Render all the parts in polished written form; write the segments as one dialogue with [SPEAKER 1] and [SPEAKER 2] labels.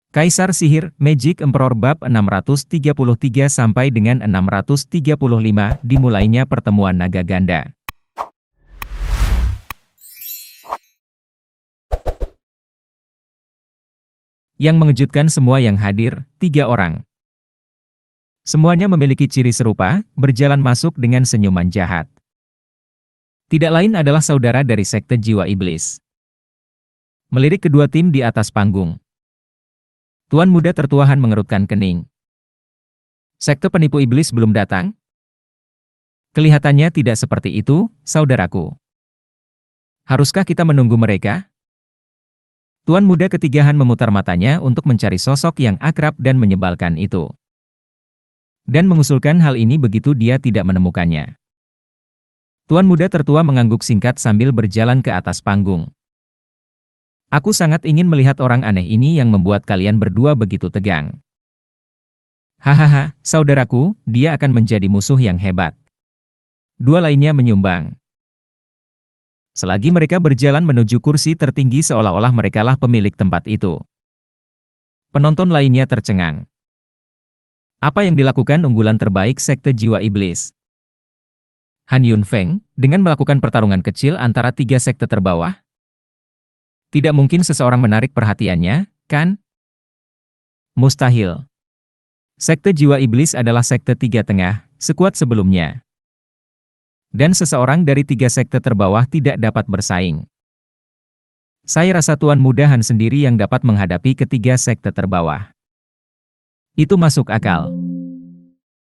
[SPEAKER 1] Kaisar Sihir, Magic Emperor bab 633 sampai dengan 635 dimulainya pertemuan naga ganda. Yang mengejutkan semua yang hadir, 3 orang. Semuanya memiliki ciri serupa, berjalan masuk dengan senyuman jahat. Tidak lain adalah saudara dari sekte jiwa iblis. Melirik kedua tim di atas panggung. Tuan muda tertuahan mengerutkan kening. Sekte penipu iblis belum datang? Kelihatannya tidak seperti itu, saudaraku. Haruskah kita menunggu mereka? Tuan muda ketigahan memutar matanya untuk mencari sosok yang akrab dan menyebalkan itu. Dan mengusulkan hal ini begitu dia tidak menemukannya. Tuan muda tertua mengangguk singkat sambil berjalan ke atas panggung. Aku sangat ingin melihat orang aneh ini yang membuat kalian berdua begitu tegang. Hahaha, saudaraku, dia akan menjadi musuh yang hebat. Dua lainnya menyumbang. Selagi mereka berjalan menuju kursi tertinggi seolah-olah merekalah pemilik tempat itu. Penonton lainnya tercengang. Apa yang dilakukan unggulan terbaik sekte jiwa iblis? Han Yunfeng, dengan melakukan pertarungan kecil antara 3 sekte terbawah? Tidak mungkin seseorang menarik perhatiannya, kan? Mustahil. Sekte jiwa iblis adalah sekte 3 tengah, sekuat sebelumnya. Dan seseorang dari 3 sekte terbawah tidak dapat bersaing. Saya rasa Tuan Muda Han sendiri yang dapat menghadapi ketiga sekte terbawah. Itu masuk akal.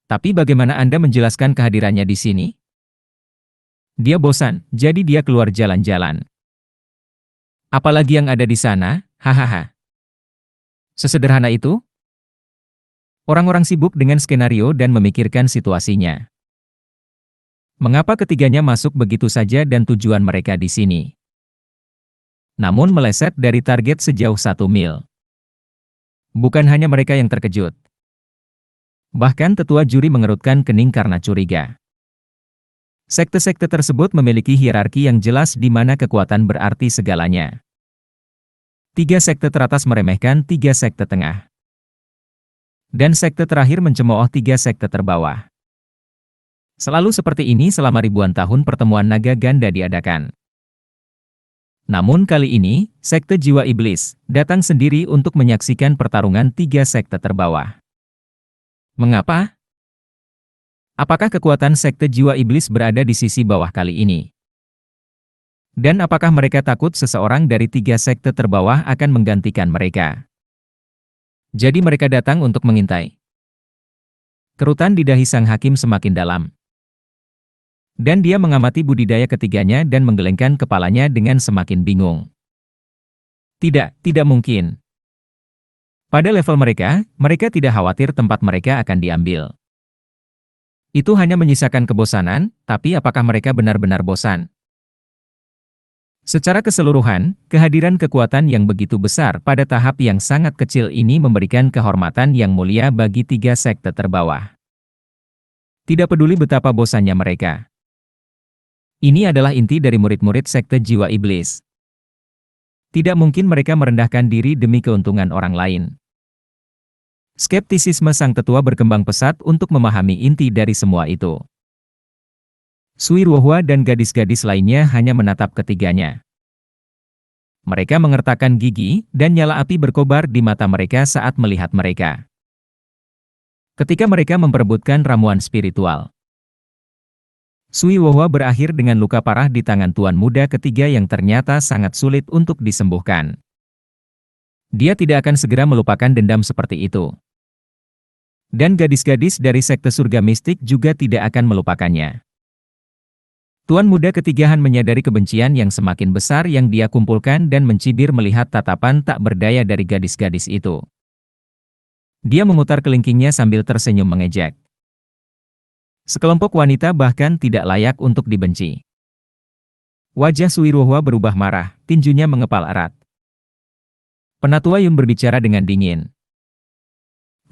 [SPEAKER 1] Tapi bagaimana Anda menjelaskan kehadirannya di sini? Dia bosan, jadi dia keluar jalan-jalan. Apalagi yang ada di sana, hahaha. Sesederhana itu? Orang-orang sibuk dengan skenario dan memikirkan situasinya. Mengapa ketiganya masuk begitu saja dan tujuan mereka di sini? Namun meleset dari target sejauh 1 mil. Bukan hanya mereka yang terkejut. Bahkan tetua juri mengerutkan kening karena curiga. Sekte-sekte tersebut memiliki hierarki yang jelas di mana kekuatan berarti segalanya. 3 sekte teratas meremehkan 3 sekte tengah. Dan sekte terakhir mencemooh 3 sekte terbawah. Selalu seperti ini selama ribuan tahun pertemuan naga ganda diadakan. Namun kali ini, sekte jiwa iblis datang sendiri untuk menyaksikan pertarungan 3 sekte terbawah. Mengapa? Apakah kekuatan sekte jiwa iblis berada di sisi bawah kali ini? Dan apakah mereka takut seseorang dari 3 sekte terbawah akan menggantikan mereka? Jadi mereka datang untuk mengintai. Kerutan di dahi sang hakim semakin dalam. Dan dia mengamati budidaya ketiganya dan menggelengkan kepalanya dengan semakin bingung. Tidak mungkin. Pada level mereka, mereka tidak khawatir tempat mereka akan diambil. Itu hanya menyisakan kebosanan, tapi apakah mereka benar-benar bosan? Secara keseluruhan, kehadiran kekuatan yang begitu besar pada tahap yang sangat kecil ini memberikan kehormatan yang mulia bagi 3 sekte terbawah. Tidak peduli betapa bosannya mereka. Ini adalah inti dari murid-murid sekte jiwa iblis. Tidak mungkin mereka merendahkan diri demi keuntungan orang lain. Skeptisisme sang tetua berkembang pesat untuk memahami inti dari semua itu. Sui Ruohua dan gadis-gadis lainnya hanya menatap ketiganya. Mereka mengertakkan gigi, dan nyala api berkobar di mata mereka saat melihat mereka. Ketika mereka memperebutkan ramuan spiritual. Sui Ruohua berakhir dengan luka parah di tangan tuan muda ketiga yang ternyata sangat sulit untuk disembuhkan. Dia tidak akan segera melupakan dendam seperti itu. Dan gadis-gadis dari sekte surga mistik juga tidak akan melupakannya. Tuan muda ketigahan menyadari kebencian yang semakin besar yang dia kumpulkan dan mencibir melihat tatapan tak berdaya dari gadis-gadis itu. Dia memutar kelingkingnya sambil tersenyum mengejek. Sekelompok wanita bahkan tidak layak untuk dibenci. Wajah Sui Ruohua berubah marah, tinjunya mengepal erat. Penatua Yun berbicara dengan dingin.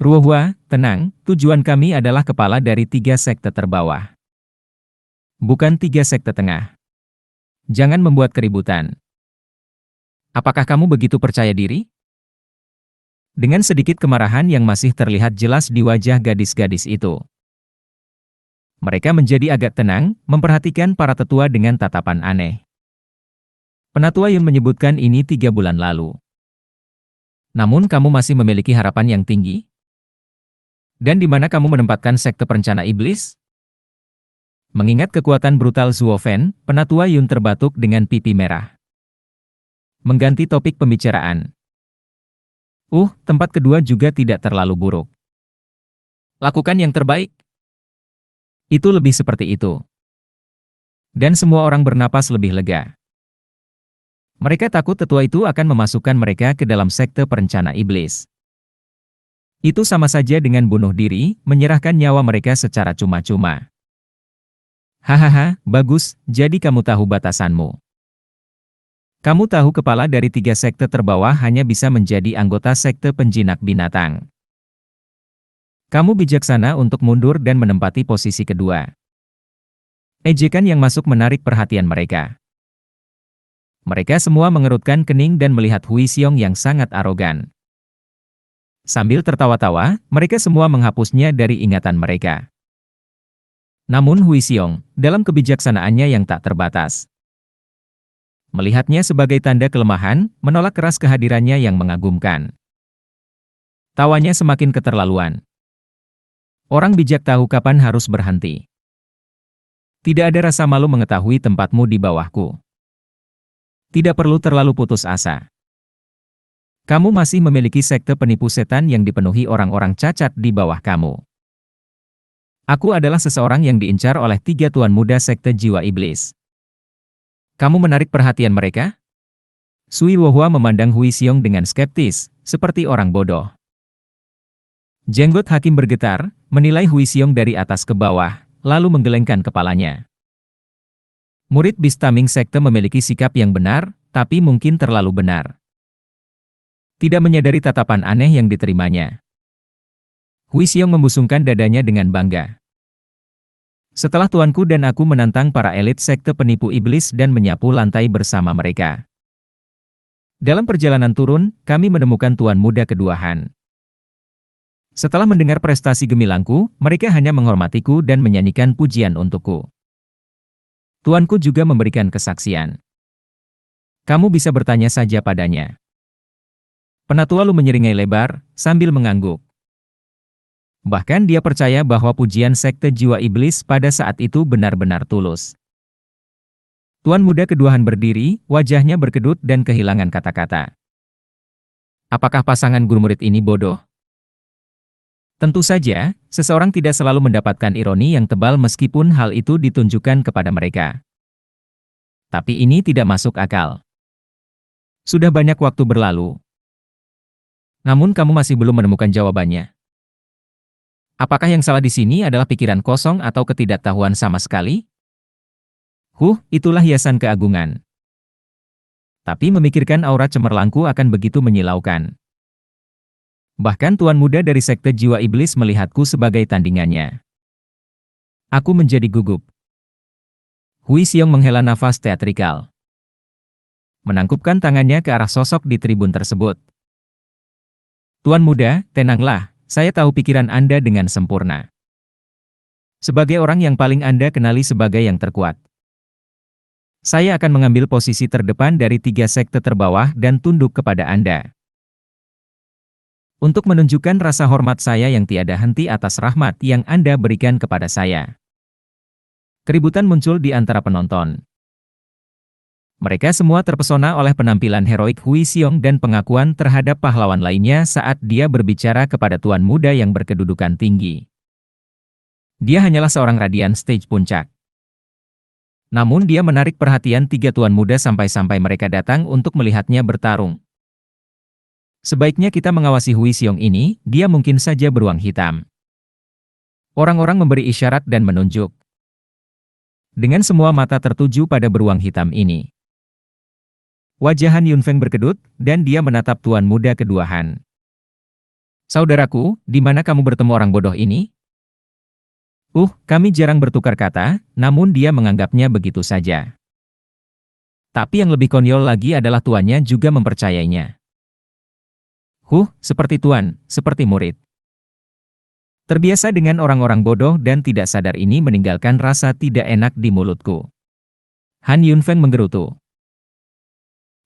[SPEAKER 1] Ruohua, tenang, tujuan kami adalah kepala dari 3 sekte terbawah. Bukan 3 sekte tengah. Jangan membuat keributan. Apakah kamu begitu percaya diri? Dengan sedikit kemarahan yang masih terlihat jelas di wajah gadis-gadis itu. Mereka menjadi agak tenang, memperhatikan para tetua dengan tatapan aneh. Penatua Yun menyebutkan ini 3 bulan lalu. Namun kamu masih memiliki harapan yang tinggi? Dan di mana kamu menempatkan sekte perencana iblis? Mengingat kekuatan brutal Zuofen, Penatua Yun terbatuk dengan pipi merah. Mengganti topik pembicaraan. Tempat kedua juga tidak terlalu buruk. Lakukan yang terbaik. Itu lebih seperti itu. Dan semua orang bernapas lebih lega. Mereka takut tetua itu akan memasukkan mereka ke dalam sekte perencana iblis. Itu sama saja dengan bunuh diri, menyerahkan nyawa mereka secara cuma-cuma. Hahaha, bagus, jadi kamu tahu batasanmu. Kamu tahu kepala dari 3 sekte terbawah hanya bisa menjadi anggota sekte penjinak binatang. Kamu bijaksana untuk mundur dan menempati posisi kedua. Ejekan yang masuk menarik perhatian mereka. Mereka semua mengerutkan kening dan melihat Hui Xiong yang sangat arogan. Sambil tertawa-tawa, mereka semua menghapusnya dari ingatan mereka. Namun Hui Xiong, dalam kebijaksanaannya yang tak terbatas, melihatnya sebagai tanda kelemahan, menolak keras kehadirannya yang mengagumkan. Tawanya semakin keterlaluan. Orang bijak tahu kapan harus berhenti. Tidak ada rasa malu mengetahui tempatmu di bawahku. Tidak perlu terlalu putus asa. Kamu masih memiliki sekte penipu setan yang dipenuhi orang-orang cacat di bawah kamu. Aku adalah seseorang yang diincar oleh 3 tuan muda sekte jiwa iblis. Kamu menarik perhatian mereka? Sui Wohua memandang Hui Xiong dengan skeptis, seperti orang bodoh. Jenggot hakim bergetar, menilai Hui Xiong dari atas ke bawah, lalu menggelengkan kepalanya. Murid Bistaming sekte memiliki sikap yang benar, tapi mungkin terlalu benar. Tidak menyadari tatapan aneh yang diterimanya. Hui Xiong membusungkan dadanya dengan bangga. Setelah tuanku dan aku menantang para elit sekte penipu iblis dan menyapu lantai bersama mereka. Dalam perjalanan turun, kami menemukan tuan muda kedua Han. Setelah mendengar prestasi gemilangku, mereka hanya menghormatiku dan menyanyikan pujian untukku. Tuanku juga memberikan kesaksian. Kamu bisa bertanya saja padanya. Penatua Lu menyeringai lebar, sambil mengangguk. Bahkan dia percaya bahwa pujian sekte jiwa iblis pada saat itu benar-benar tulus. Tuan muda keduahan berdiri, wajahnya berkedut dan kehilangan kata-kata. Apakah pasangan guru murid ini bodoh? Tentu saja, seseorang tidak selalu mendapatkan ironi yang tebal meskipun hal itu ditunjukkan kepada mereka. Tapi ini tidak masuk akal. Sudah banyak waktu berlalu. Namun kamu masih belum menemukan jawabannya. Apakah yang salah di sini adalah pikiran kosong atau ketidaktahuan sama sekali? Itulah hiasan keagungan. Tapi memikirkan aura cemerlangku akan begitu menyilaukan. Bahkan tuan muda dari sekte jiwa iblis melihatku sebagai tandingannya. Aku menjadi gugup. Hui Xiong menghela nafas teatrikal. Menangkupkan tangannya ke arah sosok di tribun tersebut. Tuan muda, tenanglah. Saya tahu pikiran Anda dengan sempurna. Sebagai orang yang paling Anda kenali sebagai yang terkuat. Saya akan mengambil posisi terdepan dari 3 sekte terbawah dan tunduk kepada Anda. Untuk menunjukkan rasa hormat saya yang tiada henti atas rahmat yang Anda berikan kepada saya. Keributan muncul di antara penonton. Mereka semua terpesona oleh penampilan heroik Hui Xiong dan pengakuan terhadap pahlawan lainnya saat dia berbicara kepada tuan muda yang berkedudukan tinggi. Dia hanyalah seorang radian stage puncak. Namun dia menarik perhatian 3 tuan muda sampai-sampai mereka datang untuk melihatnya bertarung. Sebaiknya kita mengawasi Hui Xiong ini, dia mungkin saja beruang hitam. Orang-orang memberi isyarat dan menunjuk. Dengan semua mata tertuju pada beruang hitam ini. Wajah Han Yunfeng berkedut, dan dia menatap tuan muda kedua Han. Saudaraku, di mana kamu bertemu orang bodoh ini? Kami jarang bertukar kata, namun dia menganggapnya begitu saja. Tapi yang lebih konyol lagi adalah tuannya juga mempercayainya. Seperti tuan, seperti murid. Terbiasa dengan orang-orang bodoh dan tidak sadar ini meninggalkan rasa tidak enak di mulutku. Han Yunfeng menggerutu.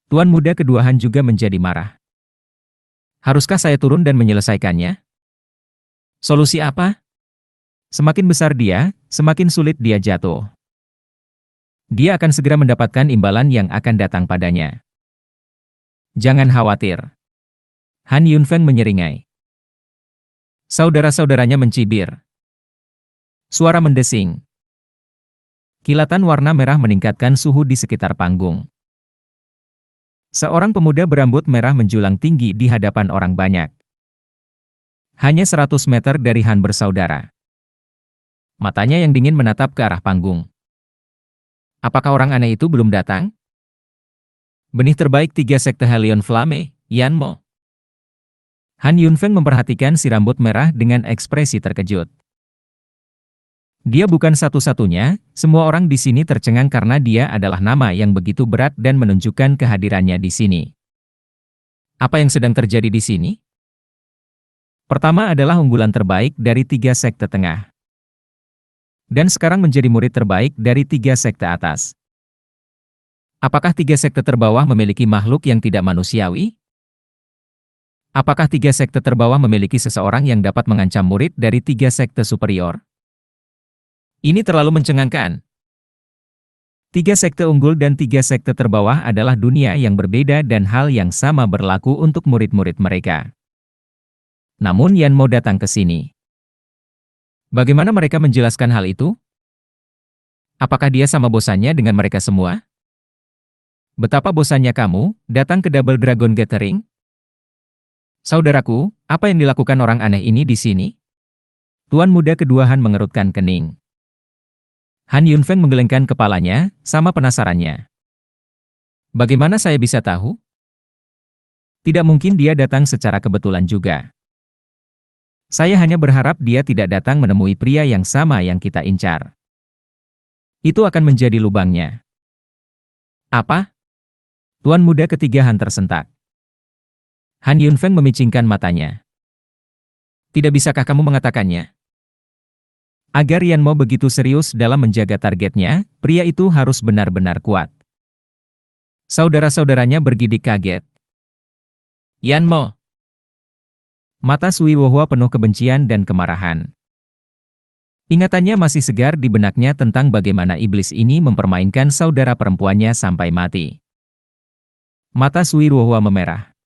[SPEAKER 1] Tuan muda kedua Han juga menjadi marah. Haruskah saya turun dan menyelesaikannya? Solusi apa? Semakin besar dia, semakin sulit dia jatuh. Dia akan segera mendapatkan imbalan yang akan datang padanya. Jangan khawatir. Han Yunfeng menyeringai. Saudara-saudaranya mencibir. Suara mendesing. Kilatan warna merah meningkatkan suhu di sekitar panggung. Seorang pemuda berambut merah menjulang tinggi di hadapan orang banyak. Hanya 100 meter dari Han bersaudara. Matanya yang dingin menatap ke arah panggung. Apakah orang aneh itu belum datang? Benih terbaik 3 sekte Helion Flame, Yan Mo. Han Yunfeng memperhatikan si rambut merah dengan ekspresi terkejut. Dia bukan satu-satunya, semua orang di sini tercengang karena dia adalah nama yang begitu berat dan menunjukkan kehadirannya di sini. Apa yang sedang terjadi di sini? Pertama adalah unggulan terbaik dari 3 sekte tengah. Dan sekarang menjadi murid terbaik dari 3 sekte atas. Apakah 3 sekte terbawah memiliki makhluk yang tidak manusiawi? Apakah 3 sekte terbawah memiliki seseorang yang dapat mengancam murid dari 3 sekte superior? Ini terlalu mencengangkan. 3 sekte unggul dan 3 sekte terbawah adalah dunia yang berbeda dan hal yang sama berlaku untuk murid-murid mereka. Namun Yan Mo datang ke sini. Bagaimana mereka menjelaskan hal itu? Apakah dia sama bosannya dengan mereka semua? Betapa bosannya kamu datang ke Double Dragon Gathering? Saudaraku, apa yang dilakukan orang aneh ini di sini? Tuan muda kedua Han mengerutkan kening. Han Yunfeng menggelengkan kepalanya, sama penasarannya. Bagaimana saya bisa tahu? Tidak mungkin dia datang secara kebetulan juga. Saya hanya berharap dia tidak datang menemui pria yang sama yang kita incar. Itu akan menjadi lubangnya. Apa? Tuan muda ketiga Han tersentak. Han Yunfeng memicingkan matanya. Tidak bisakah kamu mengatakannya? Agar Yan Mo begitu serius dalam menjaga targetnya, pria itu harus benar-benar kuat. Saudara-saudaranya bergidik kaget. Yan Mo. Mata Sui Wohua penuh kebencian dan kemarahan. Ingatannya masih segar di benaknya tentang bagaimana iblis ini mempermainkan saudara perempuannya sampai mati. Mata Sui Wohua memerah.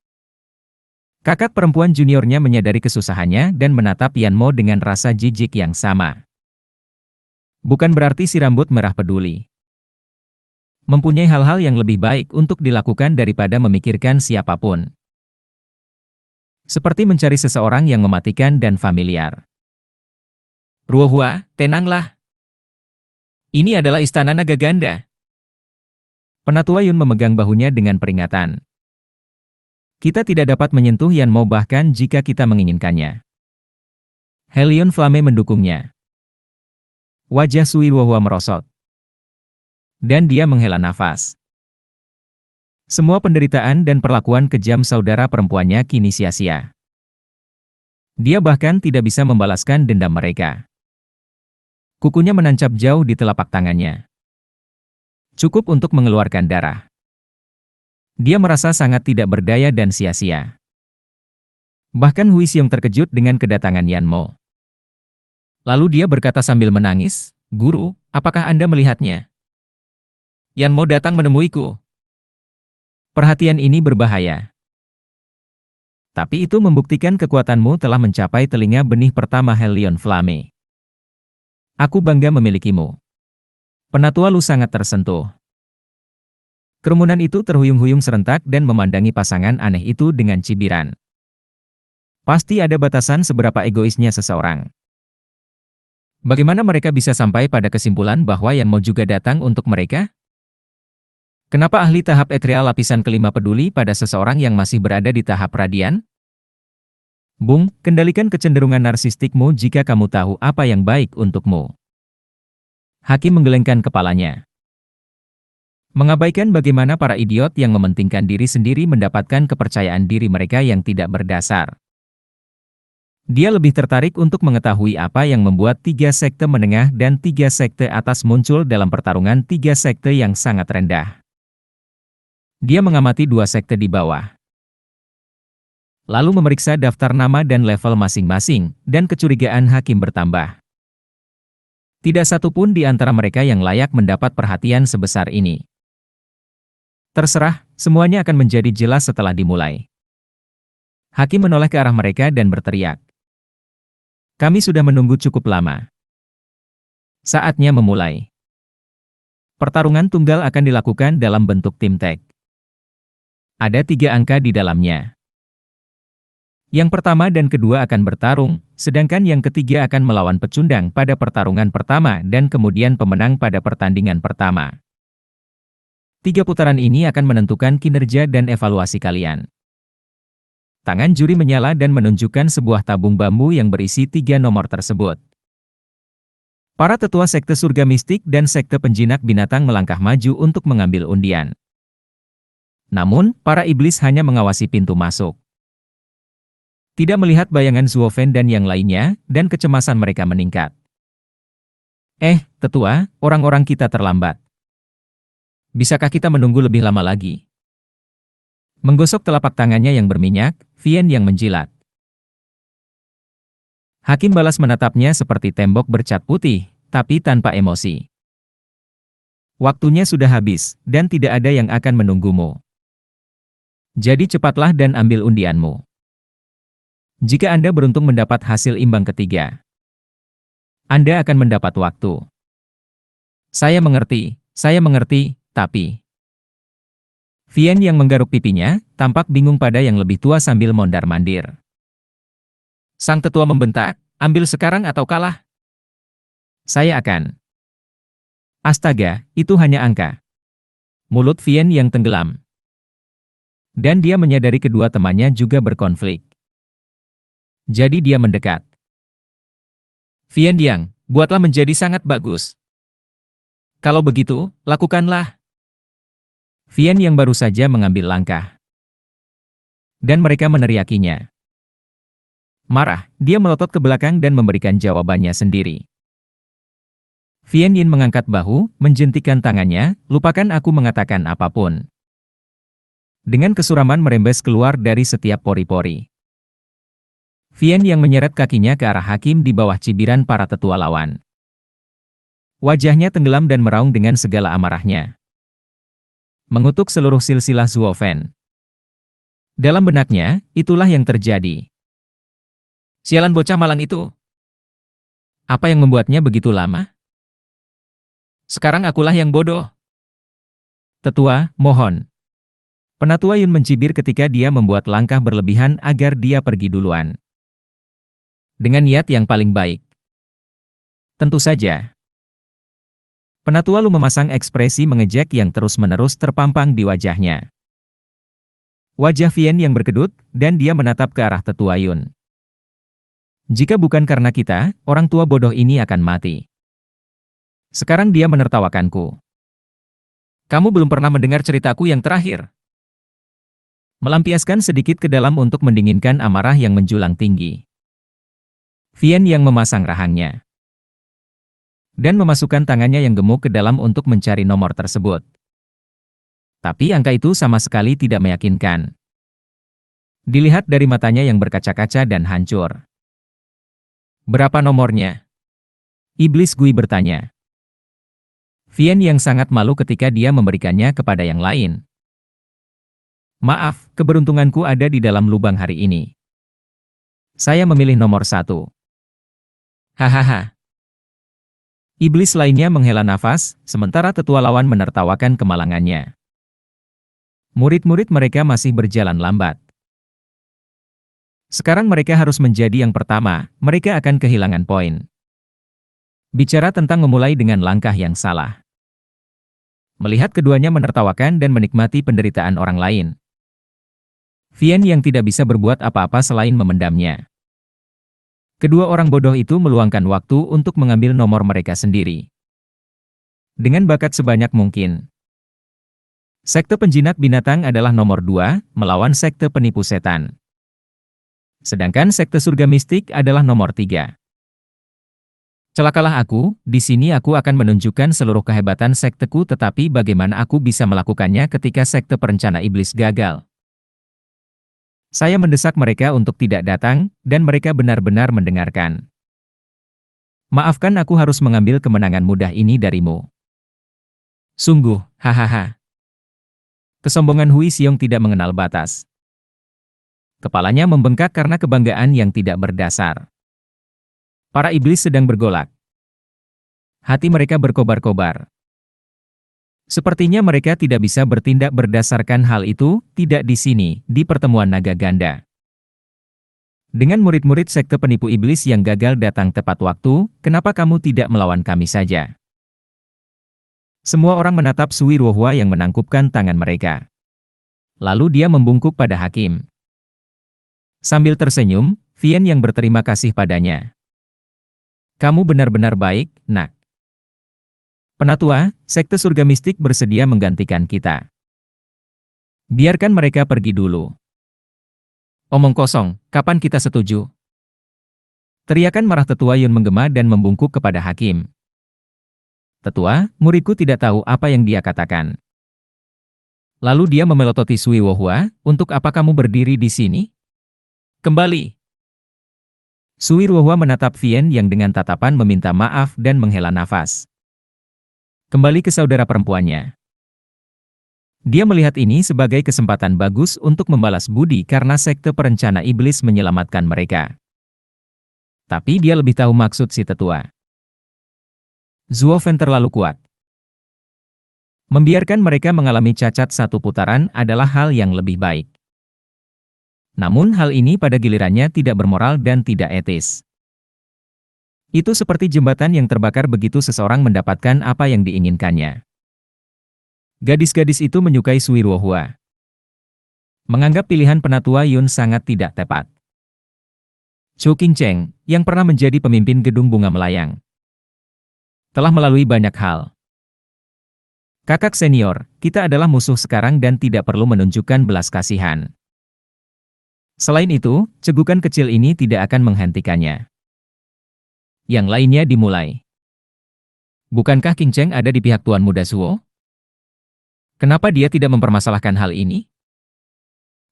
[SPEAKER 1] Kakak perempuan juniornya menyadari kesusahannya dan menatap Yan Mo dengan rasa jijik yang sama. Bukan berarti si rambut merah peduli. Mempunyai hal-hal yang lebih baik untuk dilakukan daripada memikirkan siapapun. Seperti mencari seseorang yang mematikan dan familiar. Ruohua, tenanglah. Ini adalah istana naga ganda. Penatua Yun memegang bahunya dengan peringatan. Kita tidak dapat menyentuh Yan Mo bahkan jika kita menginginkannya. Helion Flame mendukungnya. Wajah Sui Wohua merosot. Dan dia menghela nafas. Semua penderitaan dan perlakuan kejam saudara perempuannya kini sia-sia. Dia bahkan tidak bisa membalaskan dendam mereka. Kukunya menancap jauh di telapak tangannya. Cukup untuk mengeluarkan darah. Dia merasa sangat tidak berdaya dan sia-sia. Bahkan Hui Xiong terkejut dengan kedatangan Yan Mo. Lalu dia berkata sambil menangis, "Guru, apakah Anda melihatnya? Yan Mo datang menemuiku. Perhatian ini berbahaya. Tapi itu membuktikan kekuatanmu telah mencapai telinga benih pertama Helion Flame. Aku bangga memilikimu." Penatua Lu sangat tersentuh. Kerumunan itu terhuyung-huyung serentak dan memandangi pasangan aneh itu dengan cibiran. Pasti ada batasan seberapa egoisnya seseorang. Bagaimana mereka bisa sampai pada kesimpulan bahwa Yan Mo juga datang untuk mereka? Kenapa ahli tahap etrial lapisan kelima peduli pada seseorang yang masih berada di tahap radian? Bung, kendalikan kecenderungan narsistikmu jika kamu tahu apa yang baik untukmu. Hakim menggelengkan kepalanya. Mengabaikan bagaimana para idiot yang mementingkan diri sendiri mendapatkan kepercayaan diri mereka yang tidak berdasar. Dia lebih tertarik untuk mengetahui apa yang membuat tiga sekte menengah dan tiga sekte atas muncul dalam pertarungan tiga sekte yang sangat rendah. Dia mengamati dua sekte di bawah, lalu memeriksa daftar nama dan level masing-masing, dan kecurigaan hakim bertambah. Tidak satu pun di antara mereka yang layak mendapat perhatian sebesar ini. Terserah, semuanya akan menjadi jelas setelah dimulai. Hakim menoleh ke arah mereka dan berteriak. Kami sudah menunggu cukup lama. Saatnya memulai. Pertarungan tunggal akan dilakukan dalam bentuk tim tag. Ada 3 angka di dalamnya. Yang pertama dan kedua akan bertarung, sedangkan yang ketiga akan melawan pecundang pada pertarungan pertama dan kemudian pemenang pada pertandingan pertama. 3 putaran ini akan menentukan kinerja dan evaluasi kalian. Tangan juri menyala dan menunjukkan sebuah tabung bambu yang berisi 3 nomor tersebut. Para tetua sekte surga mistik dan sekte penjinak binatang melangkah maju untuk mengambil undian. Namun, para iblis hanya mengawasi pintu masuk. Tidak melihat bayangan Zuofen dan yang lainnya, dan kecemasan mereka meningkat. Tetua, orang-orang kita terlambat. Bisakah kita menunggu lebih lama lagi? Menggosok telapak tangannya yang berminyak, Vian yang menjilat. Hakim balas menatapnya seperti tembok bercat putih, tapi tanpa emosi. Waktunya sudah habis, dan tidak ada yang akan menunggumu. Jadi cepatlah dan ambil undianmu. Jika Anda beruntung mendapat hasil imbang ketiga, Anda akan mendapat waktu. Saya mengerti, tapi... Vian yang menggaruk pipinya, tampak bingung pada yang lebih tua sambil mondar-mandir. Sang tetua membentak, ambil sekarang atau kalah. Saya akan. Astaga, itu hanya angka. Mulut Vian yang tenggelam. Dan dia menyadari kedua temannya juga berkonflik. Jadi dia mendekat. Vian Yang, buatlah menjadi sangat bagus. Kalau begitu, lakukanlah. Vian yang baru saja mengambil langkah. Dan mereka meneriakinya. Marah, dia melotot ke belakang dan memberikan jawabannya sendiri. Vian Yin mengangkat bahu, menjentikan tangannya, lupakan aku mengatakan apapun. Dengan kesuraman merembes keluar dari setiap pori-pori. Vian yang menyeret kakinya ke arah hakim di bawah cibiran para tetua lawan. Wajahnya tenggelam dan meraung dengan segala amarahnya. Mengutuk seluruh silsilah Zuofen. Dalam benaknya, itulah yang terjadi. Sialan bocah malang itu. Apa yang membuatnya begitu lama? Sekarang akulah yang bodoh. Tetua, mohon. Penatua Yun mencibir ketika dia membuat langkah berlebihan agar dia pergi duluan. Dengan niat yang paling baik. Tentu saja. Penatua Lu memasang ekspresi mengejek yang terus-menerus terpampang di wajahnya. Wajah Vian yang berkedut, dan dia menatap ke arah Tetua Yun. Jika bukan karena kita, orang tua bodoh ini akan mati. Sekarang dia menertawakanku. Kamu belum pernah mendengar ceritaku yang terakhir. Melampiaskan sedikit ke dalam untuk mendinginkan amarah yang menjulang tinggi. Vian yang memasang rahangnya. Dan memasukkan tangannya yang gemuk ke dalam untuk mencari nomor tersebut. Tapi angka itu sama sekali tidak meyakinkan. Dilihat dari matanya yang berkaca-kaca dan hancur. Berapa nomornya? Iblis Gui bertanya. Vian yang sangat malu ketika dia memberikannya kepada yang lain. Maaf, keberuntunganku ada di dalam lubang hari ini. Saya memilih nomor 1. Hahaha. Iblis lainnya menghela nafas, sementara tetua lawan menertawakan kemalangannya. Murid-murid mereka masih berjalan lambat. Sekarang mereka harus menjadi yang pertama, mereka akan kehilangan poin. Bicara tentang memulai dengan langkah yang salah. Melihat keduanya menertawakan dan menikmati penderitaan orang lain. Vian yang tidak bisa berbuat apa-apa selain memendamnya. Kedua orang bodoh itu meluangkan waktu untuk mengambil nomor mereka sendiri. Dengan bakat sebanyak mungkin. Sekte penjinak binatang adalah nomor 2, melawan sekte penipu setan. Sedangkan sekte surga mistik adalah nomor 3. Celakalah aku, di sini aku akan menunjukkan seluruh kehebatan sekteku, tetapi bagaimana aku bisa melakukannya ketika sekte perencana iblis gagal? Saya mendesak mereka untuk tidak datang, dan mereka benar-benar mendengarkan. Maafkan, aku harus mengambil kemenangan mudah ini darimu. Sungguh, hahaha. Kesombongan Hui Xiong tidak mengenal batas. Kepalanya membengkak karena kebanggaan yang tidak berdasar. Para iblis sedang bergolak. Hati mereka berkobar-kobar. Sepertinya mereka tidak bisa bertindak berdasarkan hal itu, tidak di sini, di pertemuan naga ganda. Dengan murid-murid sekte penipu iblis yang gagal datang tepat waktu, kenapa kamu tidak melawan kami saja? Semua orang menatap Sui Ruohua yang menangkupkan tangan mereka. Lalu dia membungkuk pada hakim. Sambil tersenyum, Vian yang berterima kasih padanya. Kamu benar-benar baik, nak. Penatua, sekte surga mistik bersedia menggantikan kita. Biarkan mereka pergi dulu. Omong kosong, kapan kita setuju? Teriakan marah Tetua Yun menggema dan membungkuk kepada hakim. Tetua, muridku tidak tahu apa yang dia katakan. Lalu dia memelototi Sui Ruohua, untuk apa kamu berdiri di sini? Kembali. Sui Ruohua menatap Vian yang dengan tatapan meminta maaf dan menghela nafas. Kembali ke saudara perempuannya. Dia melihat ini sebagai kesempatan bagus untuk membalas budi karena sekte perencana iblis menyelamatkan mereka. Tapi dia lebih tahu maksud si tetua. Zuo Fen terlalu kuat. Membiarkan mereka mengalami cacat satu putaran adalah hal yang lebih baik. Namun hal ini pada gilirannya tidak bermoral dan tidak etis. Itu seperti jembatan yang terbakar begitu seseorang mendapatkan apa yang diinginkannya. Gadis-gadis itu menyukai Sui Ruohua. Menganggap pilihan Penatua Yun sangat tidak tepat. Chu Qingcheng, yang pernah menjadi pemimpin Gedung Bunga Melayang, telah melalui banyak hal. Kakak senior, kita adalah musuh sekarang dan tidak perlu menunjukkan belas kasihan. Selain itu, cegukan kecil ini tidak akan menghentikannya. Yang lainnya dimulai. Bukankah Qingcheng ada di pihak Tuan Muda Zuo? Kenapa dia tidak mempermasalahkan hal ini?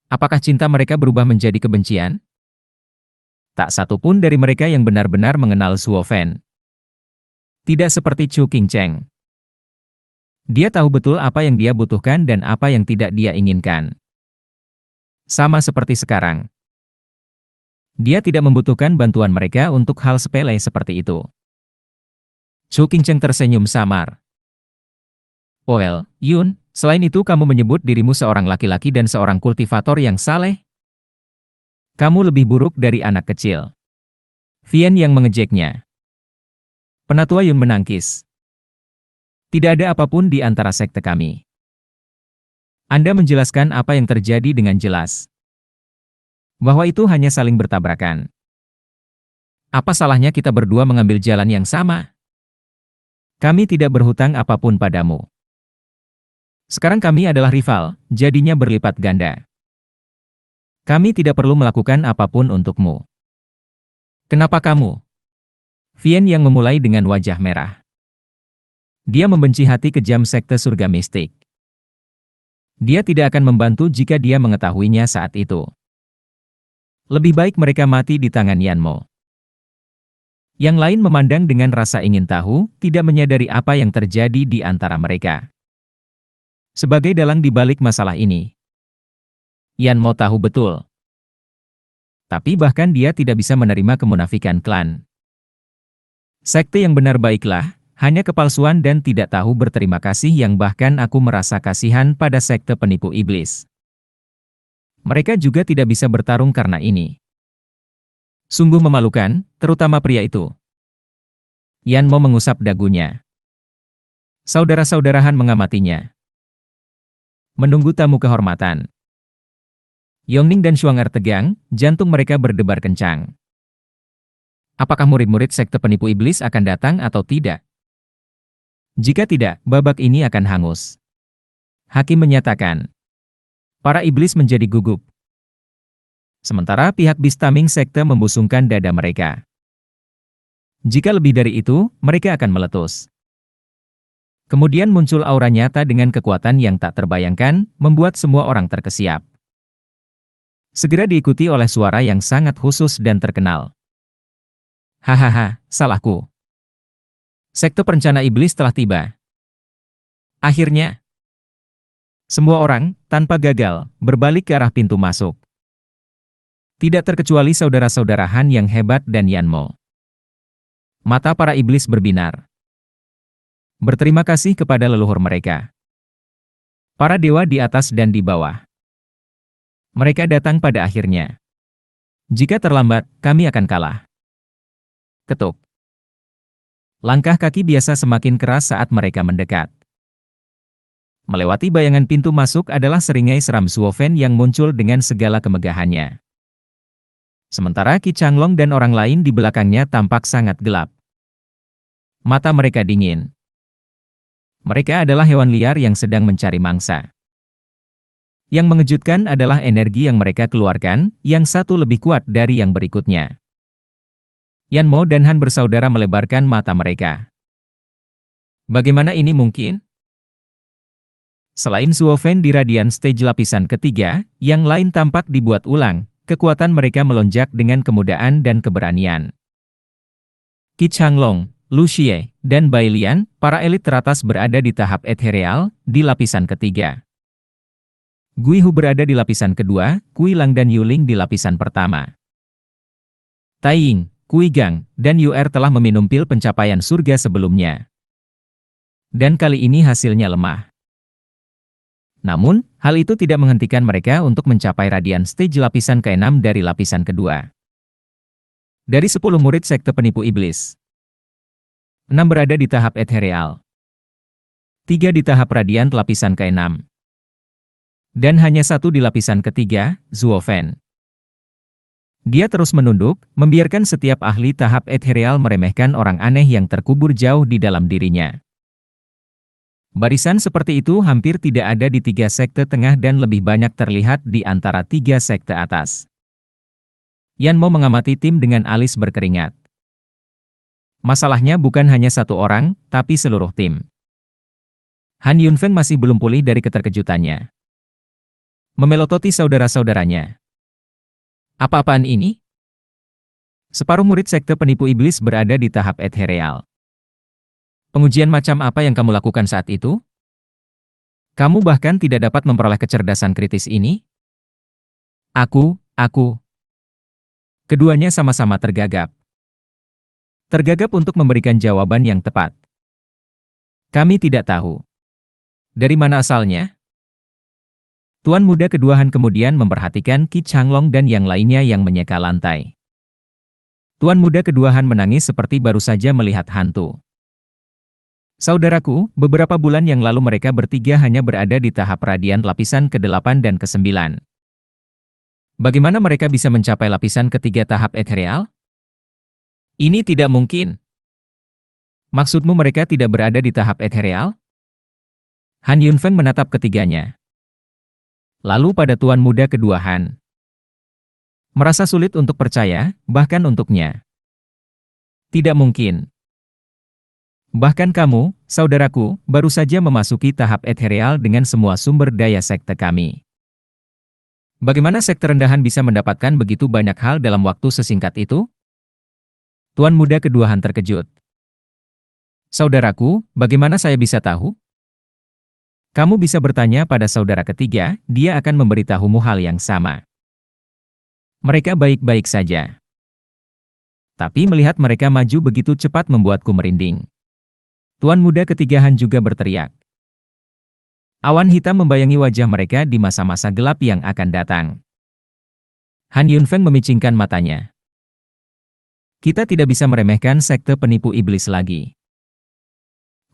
[SPEAKER 1] Apakah cinta mereka berubah menjadi kebencian? Tak satu pun dari mereka yang benar-benar mengenal Zuo Fen. Tidak seperti Chu Qingcheng. Dia tahu betul apa yang dia butuhkan dan apa yang tidak dia inginkan. Sama seperti sekarang. Dia tidak membutuhkan bantuan mereka untuk hal sepele seperti itu. Chu Qingcheng tersenyum samar. Well, Yun, selain itu kamu menyebut dirimu seorang laki-laki dan seorang kultivator yang saleh? Kamu lebih buruk dari anak kecil. Vian yang mengejeknya. Penatua Yun menangkis. Tidak ada apapun di antara sekte kami. Anda menjelaskan apa yang terjadi dengan jelas. Bahwa itu hanya saling bertabrakan. Apa salahnya kita berdua mengambil jalan yang sama? Kami tidak berhutang apapun padamu. Sekarang kami adalah rival, jadinya berlipat ganda. Kami tidak perlu melakukan apapun untukmu. Kenapa kamu? Vian yang memulai dengan wajah merah. Dia membenci hati kejam sekte surga mistik. Dia tidak akan membantu jika dia mengetahuinya saat itu. Lebih baik mereka mati di tangan Yanmo. Yang lain memandang dengan rasa ingin tahu, tidak menyadari apa yang terjadi di antara mereka. Sebagai dalang di balik masalah ini, Yanmo tahu betul. Tapi bahkan dia tidak bisa menerima kemunafikan klan. Sekte yang benar baiklah, hanya kepalsuan dan tidak tahu berterima kasih yang bahkan aku merasa kasihan pada sekte penipu iblis. Mereka juga tidak bisa bertarung karena ini. Sungguh memalukan, terutama pria itu. Yanmo mengusap dagunya. Saudara-saudarahan mengamatinya. Menunggu tamu kehormatan. Yongning dan Shuang'er tegang, jantung mereka berdebar kencang. Apakah murid-murid sekte penipu iblis akan datang atau tidak? Jika tidak, babak ini akan hangus. Hakim menyatakan. Para iblis menjadi gugup. Sementara pihak Bistaming sekte membusungkan dada mereka. Jika lebih dari itu, mereka akan meletus. Kemudian muncul aura nyata dengan kekuatan yang tak terbayangkan, membuat semua orang terkesiap. Segera diikuti oleh suara yang sangat khusus dan terkenal. Hahaha, salahku. Sekte perencana iblis telah tiba. Akhirnya, semua orang, tanpa gagal, berbalik ke arah pintu masuk. Tidak terkecuali saudara-saudara Han yang hebat dan Yanmo. Mata para iblis berbinar. Berterima kasih kepada leluhur mereka. Para dewa di atas dan di bawah. Mereka datang pada akhirnya. Jika terlambat, kami akan kalah. Ketuk. Langkah kaki biasa semakin keras saat mereka mendekat. Melewati bayangan pintu masuk adalah seringai seram Suofen yang muncul dengan segala kemegahannya. Sementara Qi Changlong dan orang lain di belakangnya tampak sangat gelap. Mata mereka dingin. Mereka adalah hewan liar yang sedang mencari mangsa. Yang mengejutkan adalah energi yang mereka keluarkan, yang satu lebih kuat dari yang berikutnya. Yanmo dan Han bersaudara melebarkan mata mereka. Bagaimana ini mungkin? Selain Suofen di Radiant Stage lapisan ketiga, yang lain tampak dibuat ulang, kekuatan mereka melonjak dengan kemudahan dan keberanian. Qi Changlong, Lu Xie, dan Bai Lian, para elit teratas berada di tahap ethereal, di lapisan ketiga. Gui Hu berada di lapisan kedua, Kui Lang dan Yuling di lapisan pertama. Tai Ying, Kui Gang, dan Yuer telah meminum pil pencapaian surga sebelumnya. Dan kali ini hasilnya lemah. Namun, hal itu tidak menghentikan mereka untuk mencapai Radiant Stage lapisan ke-6 dari lapisan kedua. Dari 10 murid sekte penipu iblis, 6 berada di tahap ethereal. 3 di tahap Radiant lapisan ke-6. Dan hanya 1 di lapisan ketiga, Zuofen. Dia terus menunduk, membiarkan setiap ahli tahap ethereal meremehkan orang aneh yang terkubur jauh di dalam dirinya. Barisan seperti itu hampir tidak ada di 3 sekte tengah dan lebih banyak terlihat di antara 3 sekte atas. Yanmo mengamati tim dengan alis berkeringat. Masalahnya bukan hanya satu orang, tapi seluruh tim. Han Yunfeng masih belum pulih dari keterkejutannya. Memelototi saudara-saudaranya. Apa-apaan ini? Separuh murid sekte penipu iblis berada di tahap ethereal. Pengujian macam apa yang kamu lakukan saat itu? Kamu bahkan tidak dapat memperoleh kecerdasan kritis ini? Aku. Keduanya sama-sama tergagap. Tergagap untuk memberikan jawaban yang tepat. Kami tidak tahu. Dari mana asalnya? Tuan muda kedua Han kemudian memperhatikan Qi Changlong dan yang lainnya yang menyeka lantai. Tuan muda kedua Han menangis seperti baru saja melihat hantu. Saudaraku, beberapa bulan yang lalu mereka bertiga hanya berada di tahap radian lapisan ke-8 dan ke-9. Bagaimana mereka bisa mencapai lapisan ketiga tahap ethereal? Ini tidak mungkin. Maksudmu mereka tidak berada di tahap ethereal? Han Yunfeng menatap ketiganya. Lalu pada tuan muda kedua Han. Merasa sulit untuk percaya, bahkan untuknya. Tidak mungkin. Bahkan kamu, saudaraku, baru saja memasuki tahap ethereal dengan semua sumber daya sekte kami. Bagaimana sekte rendahan bisa mendapatkan begitu banyak hal dalam waktu sesingkat itu? Tuan muda kedua Han terkejut. Saudaraku, bagaimana saya bisa tahu? Kamu bisa bertanya pada saudara ketiga, dia akan memberitahumu hal yang sama. Mereka baik-baik saja. Tapi melihat mereka maju begitu cepat membuatku merinding. Tuan muda ketiga Han juga berteriak. Awan hitam membayangi wajah mereka di masa-masa gelap yang akan datang. Han Yunfeng memicingkan matanya. Kita tidak bisa meremehkan sekte penipu iblis lagi.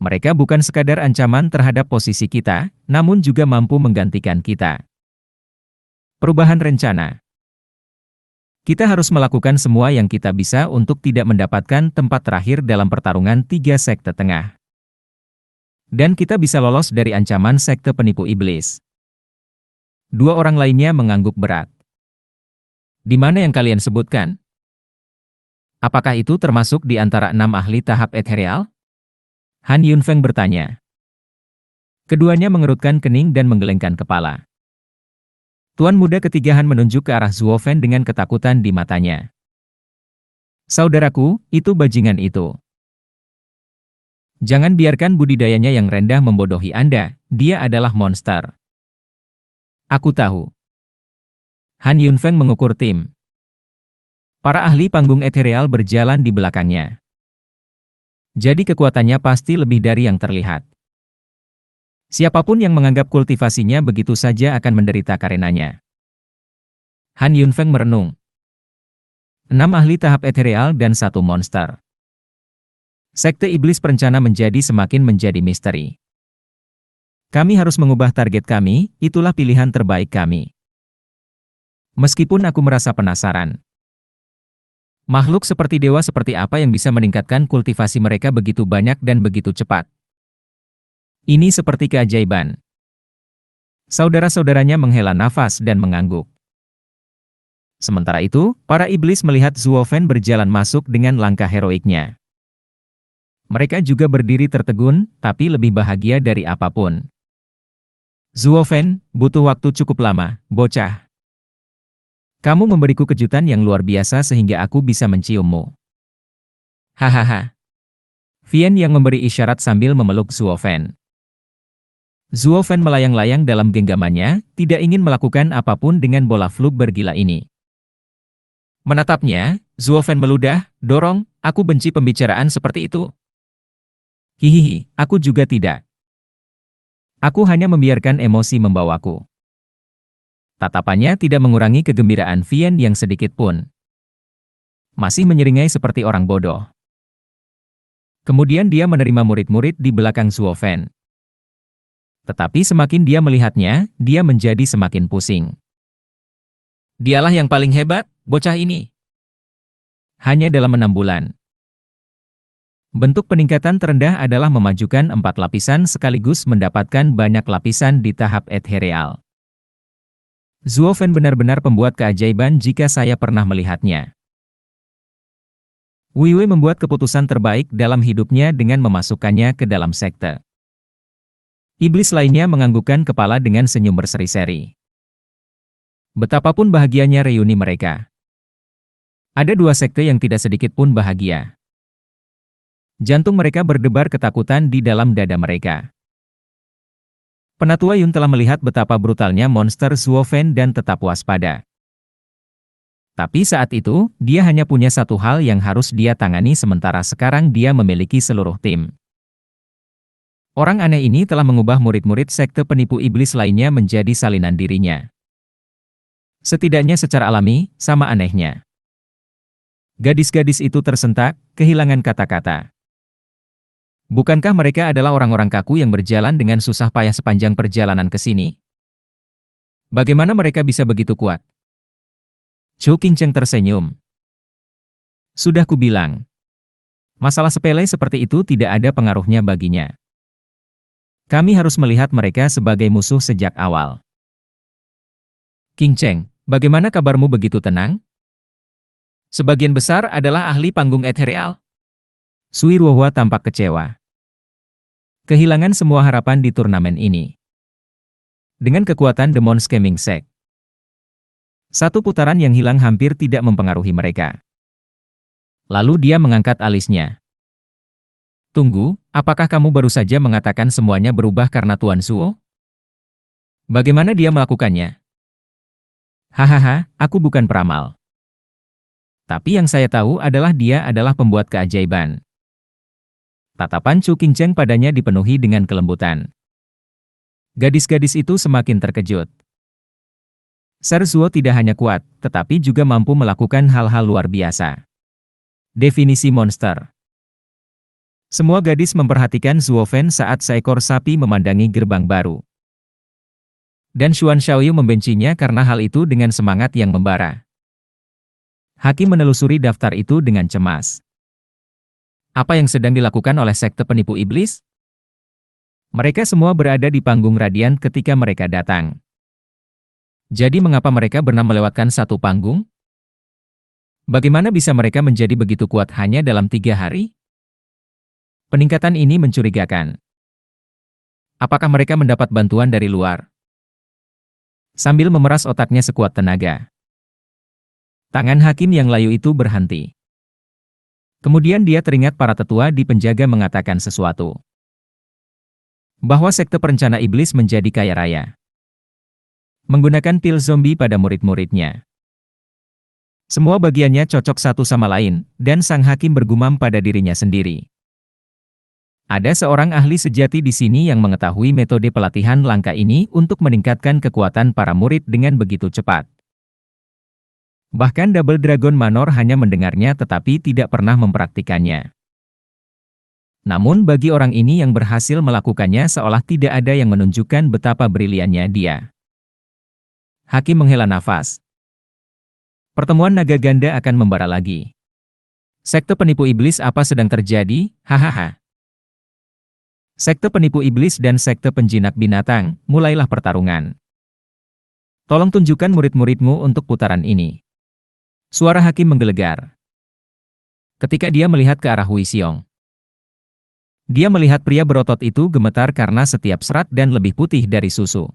[SPEAKER 1] Mereka bukan sekadar ancaman terhadap posisi kita, namun juga mampu menggantikan kita. Perubahan rencana. Kita harus melakukan semua yang kita bisa untuk tidak mendapatkan tempat terakhir dalam pertarungan 3 sekte tengah. Dan kita bisa lolos dari ancaman sekte penipu iblis. Dua orang lainnya mengangguk berat. Di mana yang kalian sebutkan? Apakah itu termasuk di antara 6 ahli tahap ethereal? Han Yunfeng bertanya. Keduanya mengerutkan kening dan menggelengkan kepala. Tuan muda ketiga Han menunjuk ke arah Zuo Fen dengan ketakutan di matanya. Saudaraku, itu bajingan itu. Jangan biarkan budidayanya yang rendah membodohi Anda, dia adalah monster. Aku tahu. Han Yunfeng mengukur tim. Para ahli panggung ethereal berjalan di belakangnya. Jadi kekuatannya pasti lebih dari yang terlihat. Siapapun yang menganggap kultivasinya begitu saja akan menderita karenanya. Han Yunfeng merenung. 6 ahli tahap ethereal dan 1 monster. Sekte iblis berencana menjadi menjadi misteri. Kami harus mengubah target kami, itulah pilihan terbaik kami. Meskipun aku merasa penasaran. Makhluk seperti dewa seperti apa yang bisa meningkatkan kultivasi mereka begitu banyak dan begitu cepat? Ini seperti keajaiban. Saudara-saudaranya menghela nafas dan mengangguk. Sementara itu, para iblis melihat Zuo Fen berjalan masuk dengan langkah heroiknya. Mereka juga berdiri tertegun, tapi lebih bahagia dari apapun. Zuo Fen, butuh waktu cukup lama, bocah. Kamu memberiku kejutan yang luar biasa sehingga aku bisa menciummu. Hahaha. Vian yang memberi isyarat sambil memeluk Zuo Fen. Zuo Fen melayang-layang dalam genggamannya, tidak ingin melakukan apapun dengan bola fluk bergila ini. Menatapnya, Zuo Fen meludah, dorong, aku benci pembicaraan seperti itu. Hihihi, aku juga tidak. Aku hanya membiarkan emosi membawaku. Tatapannya tidak mengurangi kegembiraan Vian yang sedikit pun. Masih menyeringai seperti orang bodoh. Kemudian dia menerima murid-murid di belakang Zuo Fen. Tetapi semakin dia melihatnya, dia menjadi semakin pusing. Dialah yang paling hebat, bocah ini. Hanya dalam 6 bulan. Bentuk peningkatan terendah adalah memajukan 4 lapisan sekaligus mendapatkan banyak lapisan di tahap ethereal. Zuo Fen benar-benar pembuat keajaiban jika saya pernah melihatnya. Wei Wei membuat keputusan terbaik dalam hidupnya dengan memasukkannya ke dalam sekte. Iblis lainnya menganggukkan kepala dengan senyum berseri-seri. Betapapun bahagianya reuni mereka. Ada 2 sekte yang tidak sedikit pun bahagia. Jantung mereka berdebar ketakutan di dalam dada mereka. Penatua Yun telah melihat betapa brutalnya monster Zuo Fen dan tetap waspada. Tapi saat itu, dia hanya punya satu hal yang harus dia tangani sementara sekarang dia memiliki seluruh tim. Orang aneh ini telah mengubah murid-murid sekte penipu iblis lainnya menjadi salinan dirinya. Setidaknya secara alami, sama anehnya. Gadis-gadis itu tersentak, kehilangan kata-kata. Bukankah mereka adalah orang-orang kaku yang berjalan dengan susah payah sepanjang perjalanan ke sini? Bagaimana mereka bisa begitu kuat? Chu Qingcheng tersenyum. Sudah kubilang. Masalah sepele seperti itu tidak ada pengaruhnya baginya. Kami harus melihat mereka sebagai musuh sejak awal. Qingcheng, bagaimana kabarmu begitu tenang? Sebagian besar adalah ahli panggung ethereal. Sui Ruohua tampak kecewa. Kehilangan semua harapan di turnamen ini. Dengan kekuatan Demon Scamming Sect. Satu putaran yang hilang hampir tidak mempengaruhi mereka. Lalu dia mengangkat alisnya. Tunggu, apakah kamu baru saja mengatakan semuanya berubah karena Tuan Zuo? Bagaimana dia melakukannya? Hahaha, aku bukan peramal. Tapi yang saya tahu adalah dia adalah pembuat keajaiban. Tatapan Chu Qingcheng padanya dipenuhi dengan kelembutan. Gadis-gadis itu semakin terkejut. Ser Zuo tidak hanya kuat, tetapi juga mampu melakukan hal-hal luar biasa. Definisi monster. Semua gadis memperhatikan Zuo Fen saat seekor sapi memandangi gerbang baru. Dan Xuan Xiaoyu membencinya karena hal itu dengan semangat yang membara. Hakim menelusuri daftar itu dengan cemas. Apa yang sedang dilakukan oleh sekte penipu iblis? Mereka semua berada di panggung radian ketika mereka datang. Jadi mengapa mereka pernah melewatkan satu panggung? Bagaimana bisa mereka menjadi begitu kuat hanya dalam 3 hari? Peningkatan ini mencurigakan. Apakah mereka mendapat bantuan dari luar? Sambil memeras otaknya sekuat tenaga, tangan hakim yang layu itu berhenti. Kemudian dia teringat para tetua di penjaga mengatakan sesuatu. Bahwa sekte perencana iblis menjadi kaya raya. Menggunakan pil zombie pada murid-muridnya. Semua bagiannya cocok satu sama lain, dan sang hakim bergumam pada dirinya sendiri. Ada seorang ahli sejati di sini yang mengetahui metode pelatihan langka ini untuk meningkatkan kekuatan para murid dengan begitu cepat. Bahkan Double Dragon Manor hanya mendengarnya tetapi tidak pernah mempraktikannya. Namun bagi orang ini yang berhasil melakukannya seolah tidak ada yang menunjukkan betapa briliannya dia. Hakim menghela nafas. Pertemuan naga ganda akan membara lagi. Sekte penipu iblis apa sedang terjadi? Hahaha. Sekte penipu iblis dan sekte penjinak binatang, mulailah pertarungan. Tolong tunjukkan murid-muridmu untuk putaran ini. Suara hakim menggelegar. Ketika dia melihat ke arah Hui Xiong. Dia melihat pria berotot itu gemetar karena setiap serat dan lebih putih dari susu.